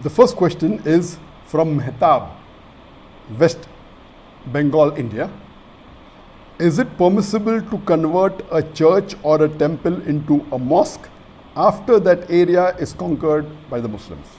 The first question is from Mehtab, West Bengal, India. Is it permissible to convert a church or a temple into a mosque after that area is conquered by the Muslims?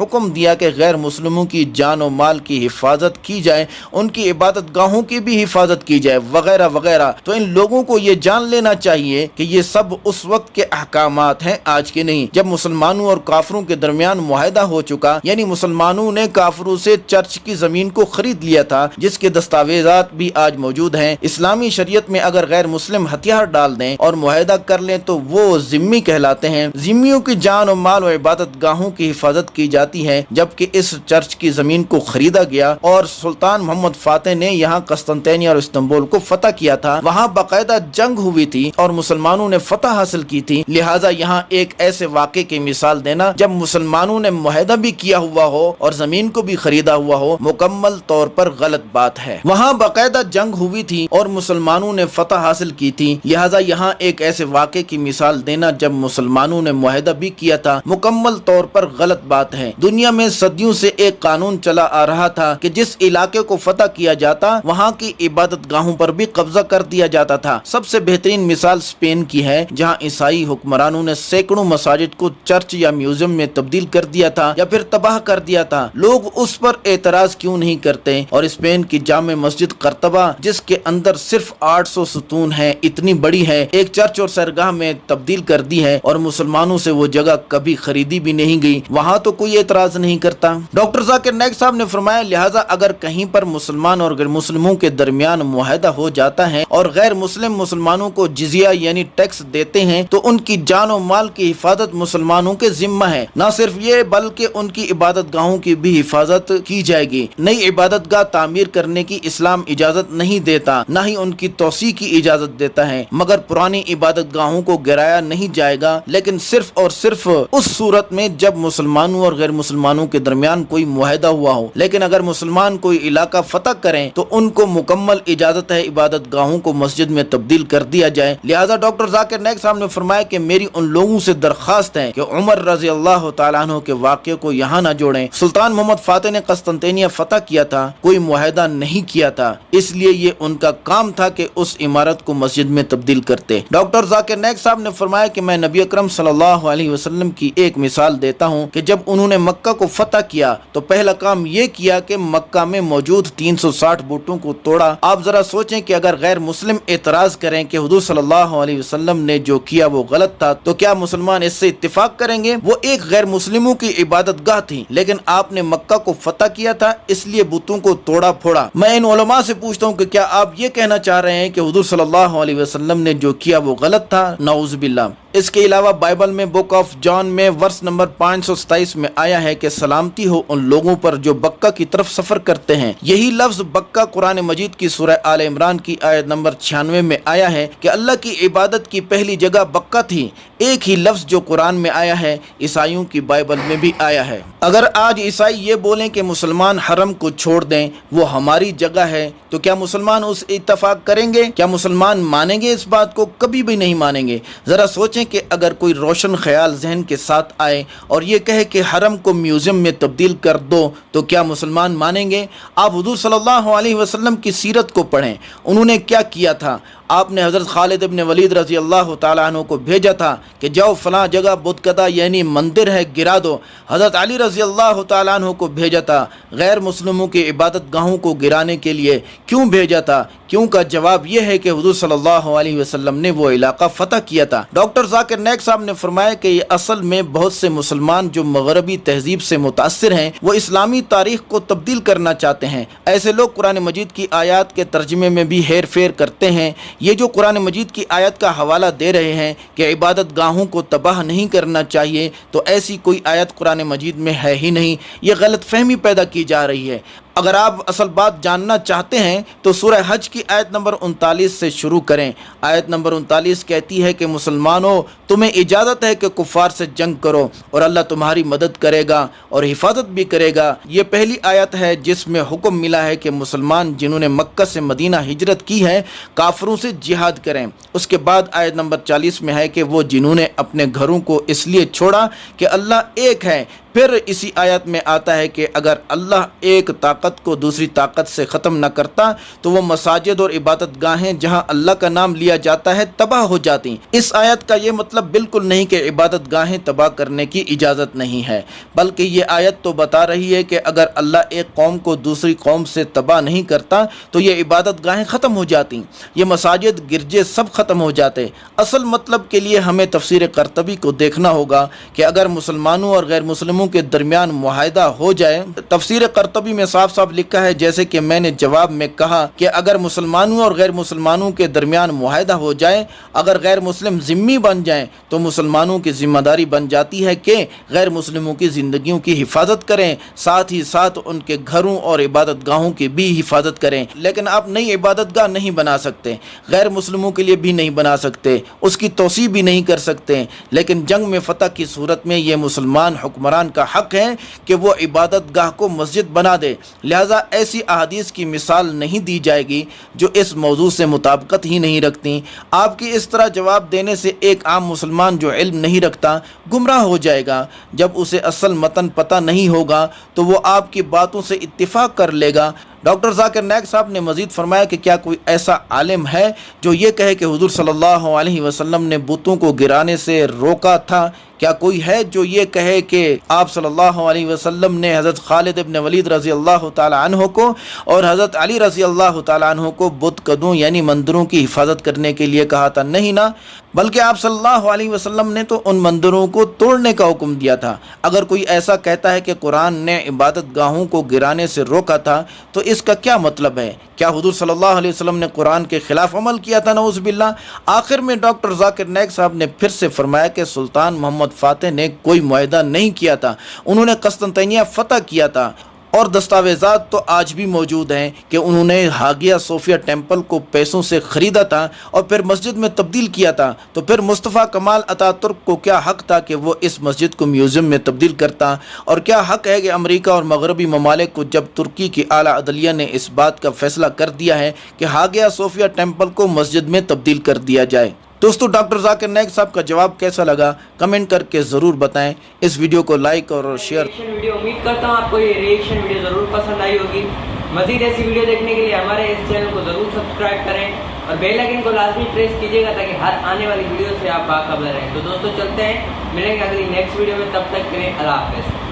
حکم دیا کہ غیر مسلموں کی جان و مال کی حفاظت کی جائے، ان کی عبادت گاہوں کی بھی حفاظت کی جائے وغیرہ وغیرہ، تو ان لوگوں کو یہ جان لینا چاہیے کہ یہ سب اس وقت کے احکامات ہیں، آج کے نہیں۔ جب مسلمانوں اور کافروں کے درمیان معاہدہ ہو چکا، یعنی مسلمانوں نے کافروں سے چرچ کی زمین کو خرید لیا تھا، جس کے دستاویزات بھی آج موجود ہیں۔ اسلامی شریعت میں اگر غیر مسلم ہتھیار ڈال دیں اور معاہدہ کر لیں تو وہ ذمی کہلاتے ہیں۔ ذمیوں کی جان و مال و عبادت گاہوں کی حفاظت کی جاتی ہے، جبکہ اس چرچ کی زمین کو خریدا گیا اور سلطان محمد فاتح نے یہاں قسطنطنیہ اور استنبول کو فتح کیا تھا، وہاں باقاعدہ جنگ ہوئی تھی اور مسلمانوں نے فتح حاصل کی تھی، لہٰذا یہاں ایک ایسے واقعے کی مثال دینا جب مسلمانوں نے معاہدہ بھی کیا ہوا ہو اور زمین کو بھی خریدا ہوا ہو، مکمل طور پر غلط بات ہے۔ وہاں باقاعدہ جنگ ہوئی تھی اور مسلمانوں نے فتح حاصل کی تھی، لہٰذا یہاں ایک ایسے واقعے کی مثال دینا جب مسلمانوں نے معاہدہ بھی کیا تھا، مکمل طور پر غلط بات ہے۔ دنیا میں صدیوں سے ایک قانون چلا آ رہا تھا کہ جس علاقے کو فتح کیا جاتا وہاں کی عبادت گاہوں پر بھی قبضہ کر دیا جاتا تھا۔ سب سے بہترین مثال اسپین کی ہے، جہاں عیسائی حکمرانوں نے سینکڑوں مساجد کو چرچ یا میوزیم میں تبدیل کر دیا تھا یا پھر تباہ کر دیا تھا۔ لوگ اس پر اعتراض کیوں نہیں کرتے؟ اور اسپین کی جامع مسجد قرطبہ، جس کے اندر صرف 800 ستون ہیں، اتنی بڑی ہے، ایک چرچ اور سرگاہ میں تبدیل کر دی ہے اور مسلمانوں سے وہ جگہ کبھی خریدی بھی نہیں گئی، وہاں تو کوئی اعتراض نہیں کرتا۔ ڈاکٹر ذاکر نائک صاحب نے فرمایا، لہٰذا اگر کہیں پر مسلمان اور غیر مسلموں کے درمیان معاہدہ ہو جاتا ہے اور غیر مسلم مسلمانوں کو جزیہ یعنی ٹیکس دیتے ہیں تو ان کی جان و مال کی حفاظت مسلمانوں کے ذمہ ہے۔ نہ صرف یہ بلکہ ان کی عبادت گاہوں کی بھی حفاظت کی جائے گی۔ نئی عبادت گاہ تعمیر کرنے کی اسلام اجازت نہیں دیتا، نہ ہی ان کی توسیع کی اجازت دیتا ہے، مگر پرانی عبادت گاہوں کو گرایا نہیں جائے گا، لیکن صرف اور صرف اس صورت میں جب مسلمانوں اور غیر مسلمانوں کے درمیان کوئی معاہدہ ہوا ہو۔ لیکن اگر مسلمان کوئی علاقہ فتح کریں تو ان کو مکمل اجازت ہے عبادت گاہوں کو مسجد میں تبدیل کر دیا جائے۔ لہذا ڈاکٹر ذاکر نائک صاحب نے فرمایا کہ میری ان لوگوں سے درخواست ہے کہ عمر رضی اللہ تعالیٰ عنہ کے واقعے کو یہاں نہ جوڑیں۔ سلطان محمد فاتح نے قسطنطنیہ فتح کیا تھا، کوئی معاہدہ نہیں کیا تھا، اس لیے یہ ان کا کام تھا کہ اس عمارت کو مسجد میں تبدیل کرتے۔ ڈاکٹر ذاکر نائک صاحب نے فرمایا کہ میں نبی اکرم صلی اللہ علیہ وسلم کی ایک مثال دیتا ہوں کہ جب انہوں نے مکہ کو فتح کیا تو پہلا کام یہ کیا کہ مکہ میں موجود 360 بتوں کو توڑا۔ آپ ذرا سوچیں کہ اگر غیر مسلم اعتراض کریں کہ حضور صلی اللہ علیہ وسلم نے جو کیا وہ غلط تھا تو کیا مسلمان اس سے اتفاق کریں گے؟ وہ ایک غیر مسلموں کی عبادت گاہ تھی، لیکن آپ نے مکہ کو فتح کیا تھا، اس لیے بتوں کو توڑا پھوڑا۔ میں ان علماء سے پوچھتا ہوں کہ کیا آپ یہ کہنا چاہ رہے ہیں کہ حضور صلی اللہ علیہ وسلم نے جو کیا وہ غلط تھا؟ نعوذ باللہ۔ اس کے علاوہ بائبل میں بک آف جان میں ورس نمبر 527 میں آیا ہے کہ سلامتی ہو ان لوگوں پر جو بکہ کی طرف سفر کرتے ہیں۔ یہی لفظ بکہ قرآن مجید کی سورہ آل عمران کی آیت نمبر 96 میں آیا ہے کہ اللہ کی عبادت کی پہلی جگہ بکہ تھی۔ ایک ہی لفظ جو قرآن میں آیا ہے عیسائیوں کی بائبل میں بھی آیا ہے۔ اگر آج عیسائی یہ بولیں کہ مسلمان حرم کو چھوڑ دیں، وہ ہماری جگہ ہے، تو کیا مسلمان اس اتفاق کریں گے؟ کیا مسلمان مانیں گے اس بات کو؟ کبھی بھی نہیں مانیں گے۔ ذرا سوچیں کہ اگر کوئی روشن خیال ذہن کے ساتھ آئے اور یہ کہے کہ حرم کو میوزیم میں تبدیل کر دو تو کیا مسلمان مانیں گے؟ آپ حضور صلی اللہ علیہ وسلم کی سیرت کو پڑھیں، انہوں نے کیا کیا تھا۔ آپ نے حضرت خالد ابن ولید رضی اللہ تعالیٰ عنہ کو بھیجا تھا کہ جاؤ فلاں جگہ بت کدہ یعنی مندر ہے گرا دو۔ حضرت علی رضی اللہ تعالیٰ عنہ کو بھیجا تھا غیر مسلموں کی عبادت گاہوں کو گرانے کے لیے۔ کیوں بھیجا تھا؟ کیوں کا جواب یہ ہے کہ حضور صلی اللہ علیہ وسلم نے وہ علاقہ فتح کیا تھا۔ ڈاکٹر ذاکر نائک صاحب نے فرمایا کہ یہ اصل میں بہت سے مسلمان جو مغربی تہذیب سے متاثر ہیں وہ اسلامی تاریخ کو تبدیل کرنا چاہتے ہیں۔ ایسے لوگ قرآن مجید کی آیات کے ترجمے میں بھی ہیر پھیر کرتے ہیں۔ یہ جو قرآن مجید کی آیت کا حوالہ دے رہے ہیں کہ عبادت گاہوں کو تباہ نہیں کرنا چاہیے، تو ایسی کوئی آیت قرآن مجید میں ہے ہی نہیں۔ یہ غلط فہمی پیدا کی جا رہی ہے۔ اگر آپ اصل بات جاننا چاہتے ہیں تو سورہ حج کی آیت نمبر 39 سے شروع کریں۔ آیت نمبر 39 کہتی ہے کہ مسلمانوں تمہیں اجازت ہے کہ کفار سے جنگ کرو اور اللہ تمہاری مدد کرے گا اور حفاظت بھی کرے گا۔ یہ پہلی آیت ہے جس میں حکم ملا ہے کہ مسلمان جنہوں نے مکہ سے مدینہ ہجرت کی ہے کافروں سے جہاد کریں۔ اس کے بعد آیت نمبر 40 میں ہے کہ وہ جنہوں نے اپنے گھروں کو اس لیے چھوڑا کہ اللہ ایک ہے۔ پھر اسی آیت میں آتا ہے کہ اگر اللہ ایک طاقت طاقت کو دوسری طاقت سے ختم نہ کرتا تو وہ مساجد اور عبادت گاہیں جہاں اللہ کا نام لیا جاتا ہے تباہ ہو جاتی۔ اس آیت کا یہ مطلب بالکل نہیں کہ عبادت گاہیں تباہ کرنے کی اجازت نہیں ہے، بلکہ یہ آیت تو بتا رہی ہے کہ اگر اللہ ایک قوم کو دوسری قوم سے تباہ نہیں کرتا تو یہ عبادت گاہیں ختم ہو جاتی، یہ مساجد گرجے سب ختم ہو جاتے۔ اصل مطلب کے لیے ہمیں تفسیر قرطبی کو دیکھنا ہوگا کہ اگر مسلمانوں اور غیر مسلموں کے درمیان معاہدہ ہو جائے، تفسیر قرطبی میں صاف صاف لکھا ہے، جیسے کہ میں نے جواب میں کہا کہ اگر مسلمانوں اور غیر مسلمانوں کے درمیان معاہدہ ہو جائے، اگر غیر مسلم ذمہ بن جائیں تو مسلمانوں کی ذمہ داری بن جاتی ہے کہ غیر مسلموں کی زندگیوں کی حفاظت کریں، ساتھ ہی ساتھ ان کے گھروں اور عبادت گاہوں کی بھی حفاظت کریں۔ لیکن آپ نئی عبادت گاہ نہیں بنا سکتے، غیر مسلموں کے لیے بھی نہیں بنا سکتے، اس کی توسیع بھی نہیں کر سکتے، لیکن جنگ میں فتح کی صورت میں یہ مسلمان حکمران کا حق ہے کہ وہ عبادت گاہ کو مسجد بنا دے۔ لہٰذا ایسی احادیث کی مثال نہیں دی جائے گی جو اس موضوع سے مطابقت ہی نہیں رکھتی۔ آپ کی اس طرح جواب دینے سے ایک عام مسلمان جو علم نہیں رکھتا گمراہ ہو جائے گا۔ جب اسے اصل متن پتہ نہیں ہوگا تو وہ آپ کی باتوں سے اتفاق کر لے گا۔ ڈاکٹر ذاکر نائک صاحب نے مزید فرمایا کہ کیا کوئی ایسا عالم ہے جو یہ کہے کہ حضور صلی اللہ علیہ وسلم نے بتوں کو گرانے سے روکا تھا؟ کیا کوئی ہے جو یہ کہے کہ آپ صلی اللہ علیہ وسلم نے حضرت خالد ابن ولید رضی اللہ تعالی عنہ کو اور حضرت علی رضی اللہ تعالی عنہ کو بت قدوں یعنی مندروں کی حفاظت کرنے کے لیے کہا تھا؟ نہیں نا، بلکہ آپ صلی اللہ علیہ وسلم نے تو ان مندروں کو توڑنے کا حکم دیا تھا۔ اگر کوئی ایسا کہتا ہے کہ قرآن نے عبادت گاہوں کو گرانے سے روکا تھا تو اس کا کیا مطلب ہے؟ کیا حضور صلی اللہ علیہ وسلم نے قرآن کے خلاف عمل کیا تھا؟ نعوذ باللہ۔ آخر میں ڈاکٹر ذاکر نائک صاحب نے پھر سے فرمایا کہ سلطان محمد فاتح نے کوئی معاہدہ نہیں کیا تھا، انہوں نے قسطنطنیہ فتح کیا تھا، اور دستاویزات تو آج بھی موجود ہیں کہ انہوں نے ہاگیا صوفیہ ٹیمپل کو پیسوں سے خریدا تھا اور پھر مسجد میں تبدیل کیا تھا۔ تو پھر مصطفیٰ کمال اتا ترک کو کیا حق تھا کہ وہ اس مسجد کو میوزیم میں تبدیل کرتا؟ اور کیا حق ہے کہ امریکہ اور مغربی ممالک کو جب ترکی کی اعلیٰ عدلیہ نے اس بات کا فیصلہ کر دیا ہے کہ ہاگیا صوفیہ ٹیمپل کو مسجد میں تبدیل کر دیا جائے؟ دوستو، ڈاکٹر ذاکر نائک صاحب کا جواب کیسا لگا کمنٹ کر کے ضرور بتائیں۔ اس ویڈیو کو لائک اور شیئر۔ ویڈیو امید کرتا ہوں آپ کو یہ ریئیکشن ویڈیو ضرور پسند آئی ہوگی۔ مزید ایسی ویڈیو دیکھنے کے لیے ہمارے اس چینل کو ضرور سبسکرائب کریں اور بیل آئیکن کو لازمی پریس کیجیے گا تاکہ ہر آنے والی ویڈیو سے آپ باخبر رہیں۔ تو دوستو چلتے ہیں، ملیں گے اگلی نیکسٹ ویڈیو میں، تب تک کے لیے اللہ حافظ۔